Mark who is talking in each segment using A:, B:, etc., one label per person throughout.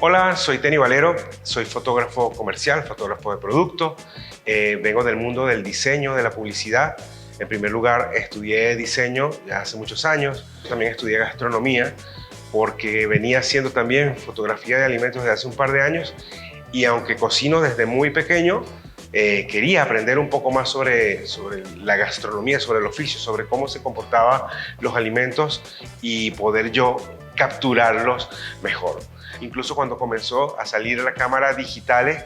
A: Hola, soy Tenny Valero, soy fotógrafo comercial, fotógrafo de producto. Vengo del mundo del diseño, de la publicidad. En primer lugar, estudié diseño ya hace muchos años. También estudié gastronomía porque venía haciendo también fotografía de alimentos desde hace un par de años. Y aunque cocino desde muy pequeño, quería aprender un poco más sobre la gastronomía, sobre el oficio, sobre cómo se comportaban los alimentos y poder yo capturarlos mejor. Incluso cuando comenzó a salir las cámaras digitales,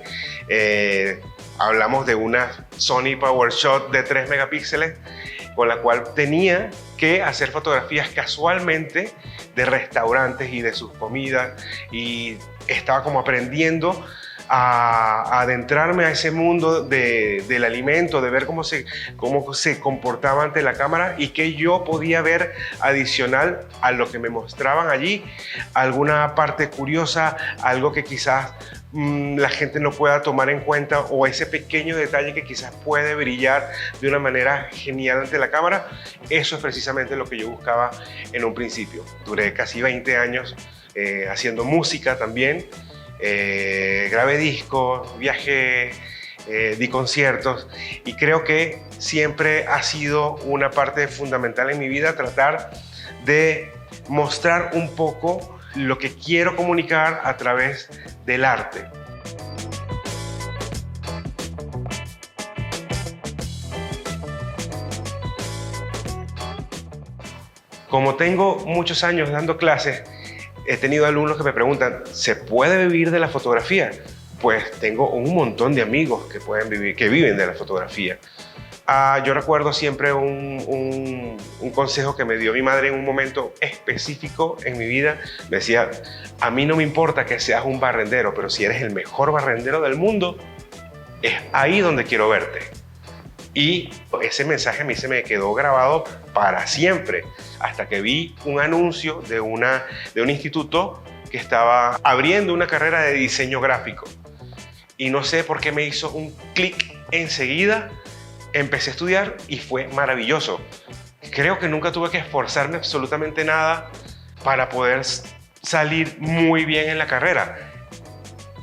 A: hablamos de una Sony PowerShot de 3 megapíxeles, con la cual tenía que hacer fotografías casualmente de restaurantes y de sus comidas, y estaba como aprendiendo a adentrarme a ese mundo del alimento, de ver cómo se comportaba ante la cámara y qué yo podía ver adicional a lo que me mostraban allí, alguna parte curiosa, algo que quizás la gente no pueda tomar en cuenta, o ese pequeño detalle que quizás puede brillar de una manera genial ante la cámara. Eso es precisamente lo que yo buscaba en un principio. Duré casi 20 años haciendo música también. Grabé discos, viajé, di conciertos, y creo que siempre ha sido una parte fundamental en mi vida tratar de mostrar un poco lo que quiero comunicar a través del arte. Como tengo muchos años dando clases, he tenido alumnos que me preguntan, ¿se puede vivir de la fotografía? Pues tengo un montón de amigos que viven de la fotografía. Yo recuerdo siempre un consejo que me dio mi madre en un momento específico en mi vida. Me decía, a mí no me importa que seas un barrendero, pero si eres el mejor barrendero del mundo, es ahí donde quiero verte. Y ese mensaje a mí se me quedó grabado para siempre, hasta que vi un anuncio de un instituto que estaba abriendo una carrera de diseño gráfico. Y no sé por qué me hizo un clic enseguida. Empecé a estudiar y fue maravilloso. Creo que nunca tuve que esforzarme absolutamente nada para poder salir muy bien en la carrera.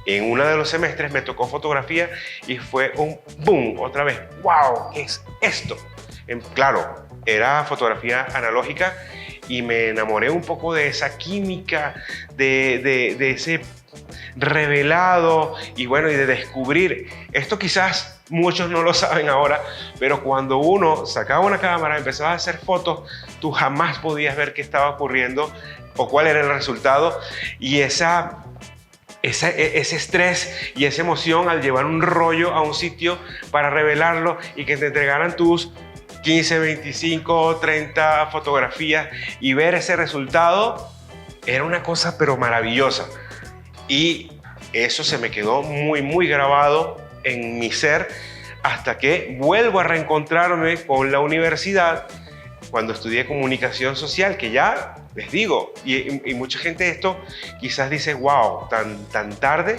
A: En uno de los semestres me tocó fotografía y fue un boom, otra vez. ¡Wow! ¿Qué es esto? Claro, era fotografía analógica y me enamoré un poco de esa química, de ese revelado y bueno, y de descubrir. Esto quizás muchos no lo saben ahora, pero cuando uno sacaba una cámara, empezaba a hacer fotos, tú jamás podías ver qué estaba ocurriendo o cuál era el resultado, y ese estrés y esa emoción al llevar un rollo a un sitio para revelarlo y que te entregaran tus 15, 25, 30 fotografías y ver ese resultado, era una cosa pero maravillosa. Y eso se me quedó muy grabado en mi ser hasta que vuelvo a reencontrarme con la universidad cuando estudié comunicación social, que ya les digo, y mucha gente esto quizás dice, wow, tan tarde,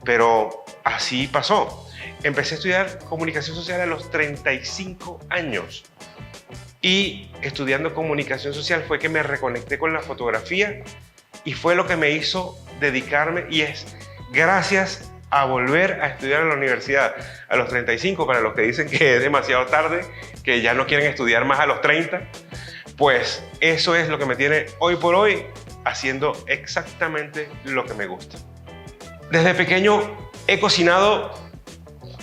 A: pero así pasó. Empecé a estudiar comunicación social a los 35 años. Y estudiando comunicación social fue que me reconecté con la fotografía y fue lo que me hizo dedicarme, y es gracias a volver a estudiar en la universidad a los 35, para los que dicen que es demasiado tarde, que ya no quieren estudiar más a los 30, pues eso es lo que me tiene hoy por hoy haciendo exactamente lo que me gusta. Desde pequeño he cocinado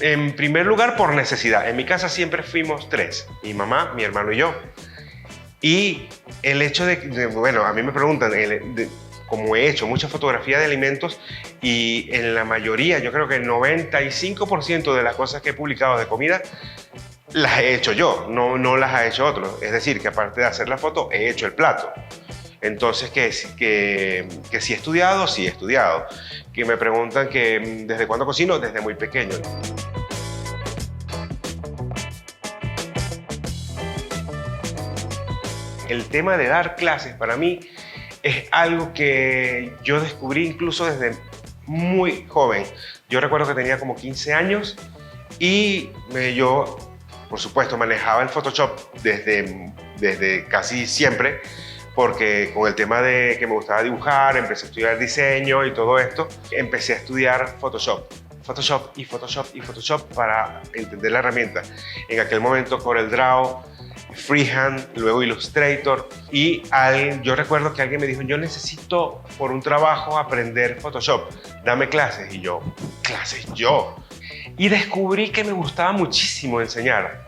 A: en primer lugar por necesidad. En mi casa siempre fuimos 3, mi mamá, mi hermano y yo. Y el hecho bueno, a mí me preguntan, como he hecho mucha fotografía de alimentos, y en la mayoría, yo creo que el 95% de las cosas que he publicado de comida, las he hecho yo, no las ha hecho otro. Es decir, que aparte de hacer la foto, he hecho el plato. Entonces, que sí he estudiado, sí he estudiado. Que me preguntan que desde cuándo cocino, desde muy pequeño. El tema de dar clases para mí es algo que yo descubrí incluso desde muy joven. Yo recuerdo que tenía como 15 años y yo, por supuesto, manejaba el Photoshop desde casi siempre, porque con el tema de que me gustaba dibujar, empecé a estudiar diseño y todo esto, empecé a estudiar Photoshop. Photoshop y Photoshop y Photoshop para entender la herramienta. En aquel momento CorelDRAW, Freehand, luego Illustrator, y yo recuerdo que alguien me dijo, yo necesito por un trabajo aprender Photoshop, dame clases. Y yo, ¿clases yo? Y descubrí que me gustaba muchísimo enseñar.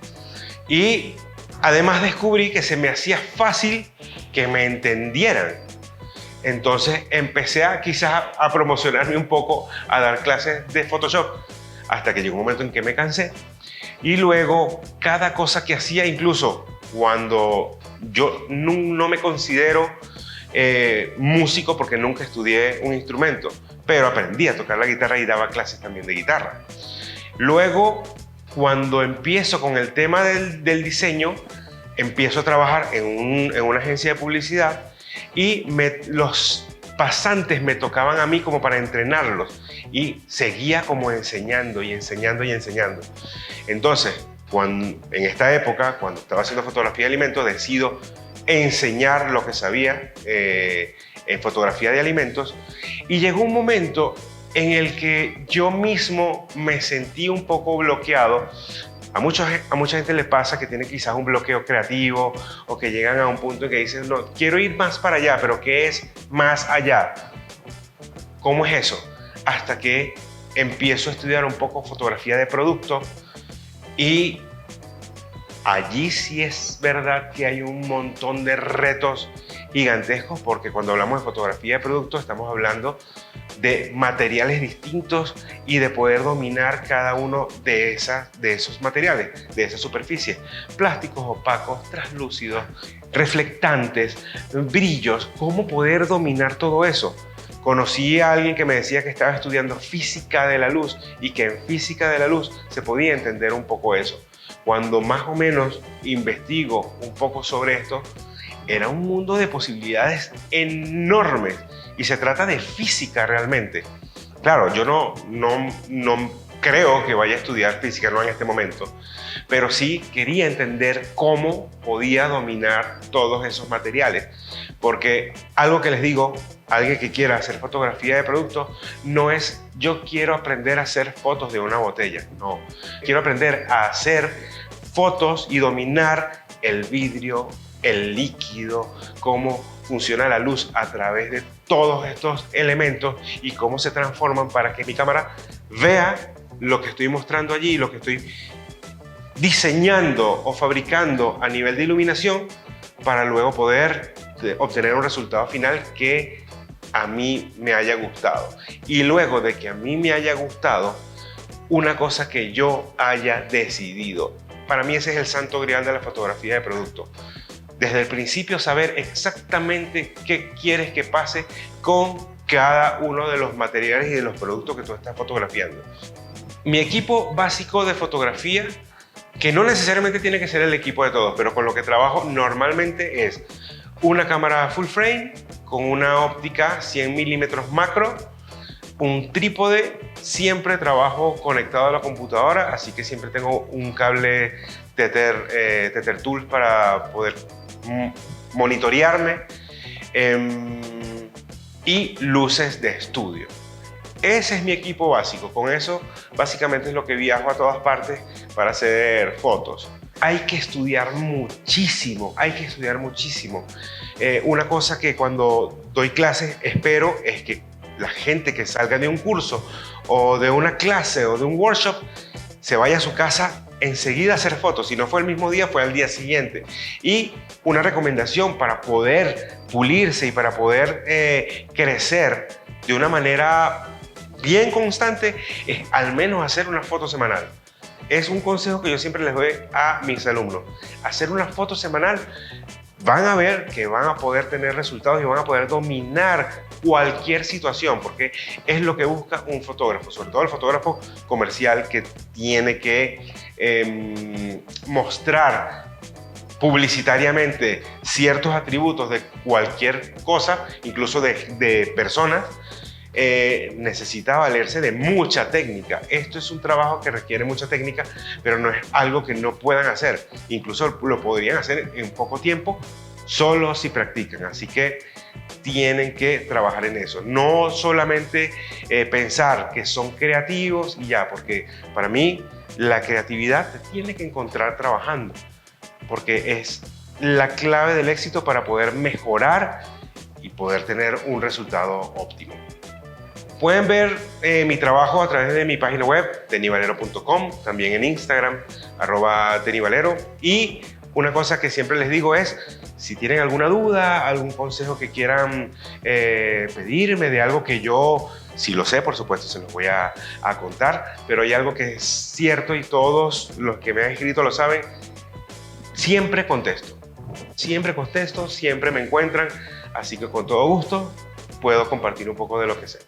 A: Y además descubrí que se me hacía fácil que me entendieran. Entonces empecé quizás a promocionarme un poco, a dar clases de Photoshop, hasta que llegó un momento en que me cansé. Y luego cada cosa que hacía, incluso cuando yo no me considero músico porque nunca estudié un instrumento, pero aprendí a tocar la guitarra y daba clases también de guitarra. Luego, cuando empiezo con el tema del diseño, empiezo a trabajar en una agencia de publicidad y los pasantes me tocaban a mí como para entrenarlos y seguía como enseñando y enseñando y enseñando. Entonces, en esta época, cuando estaba haciendo fotografía de alimentos, decido enseñar lo que sabía en fotografía de alimentos, y llegó un momento en el que yo mismo me sentí un poco bloqueado. A mucha gente le pasa que tiene quizás un bloqueo creativo o que llegan a un punto en que dicen, no, quiero ir más para allá, pero ¿qué es más allá? ¿Cómo es eso? Hasta que empiezo a estudiar un poco fotografía de producto, y allí sí es verdad que hay un montón de retos gigantescos, porque cuando hablamos de fotografía de producto estamos hablando de materiales distintos y de poder dominar cada uno de esos materiales, de esas superficies. Plásticos opacos, translúcidos, reflectantes, brillos. ¿Cómo poder dominar todo eso? Conocí a alguien que me decía que estaba estudiando física de la luz y que en física de la luz se podía entender un poco eso. Cuando más o menos investigo un poco sobre esto, era un mundo de posibilidades enormes y se trata de física realmente. Claro, yo no creo que vaya a estudiar física, no en este momento, pero sí quería entender cómo podía dominar todos esos materiales, porque algo que les digo, alguien que quiera hacer fotografía de producto, no es yo quiero aprender a hacer fotos de una botella, no, quiero aprender a hacer fotos y dominar el vidrio, el líquido, cómo funciona la luz a través de todos estos elementos y cómo se transforman para que mi cámara vea lo que estoy mostrando allí, lo que estoy diseñando o fabricando a nivel de iluminación, para luego poder obtener un resultado final que a mí me haya gustado. Y luego de que a mí me haya gustado, una cosa que yo haya decidido. Para mí ese es el santo grial de la fotografía de producto. Desde el principio saber exactamente qué quieres que pase con cada uno de los materiales y de los productos que tú estás fotografiando. Mi equipo básico de fotografía, que no necesariamente tiene que ser el equipo de todos, pero con lo que trabajo normalmente es una cámara full frame con una óptica 100 milímetros macro, un trípode, siempre trabajo conectado a la computadora, así que siempre tengo un cable Tether Tool para poder monitorearme, y luces de estudio. Ese es mi equipo básico. Con eso básicamente es lo que viajo a todas partes para hacer fotos. Hay que estudiar muchísimo, hay que estudiar muchísimo. Una cosa que cuando doy clases espero es que la gente que salga de un curso o de una clase o de un workshop se vaya a su casa enseguida a hacer fotos. Si no fue el mismo día, fue al día siguiente. Y una recomendación para poder pulirse y para poder crecer de una manera bien constante es al menos hacer una foto semanal. Es un consejo que yo siempre les doy a mis alumnos. Hacer una foto semanal, van a ver que van a poder tener resultados y van a poder dominar cualquier situación, porque es lo que busca un fotógrafo, sobre todo el fotógrafo comercial, que tiene que mostrar publicitariamente ciertos atributos de cualquier cosa, incluso de personas. Necesita valerse de mucha técnica. Esto es un trabajo que requiere mucha técnica, pero no es algo que no puedan hacer. Incluso lo podrían hacer en poco tiempo solo si practican. Así que tienen que trabajar en eso. No solamente pensar que son creativos y ya, porque para mí la creatividad te tiene que encontrar trabajando, porque es la clave del éxito para poder mejorar y poder tener un resultado óptimo. Pueden ver mi trabajo a través de mi página web, tenivalero.com, también en Instagram, @tenivalero. Y una cosa que siempre les digo es, si tienen alguna duda, algún consejo que quieran pedirme de algo que yo, si lo sé, por supuesto, se los voy a contar, pero hay algo que es cierto y todos los que me han escrito lo saben, siempre contesto, siempre me encuentran, así que con todo gusto puedo compartir un poco de lo que sé.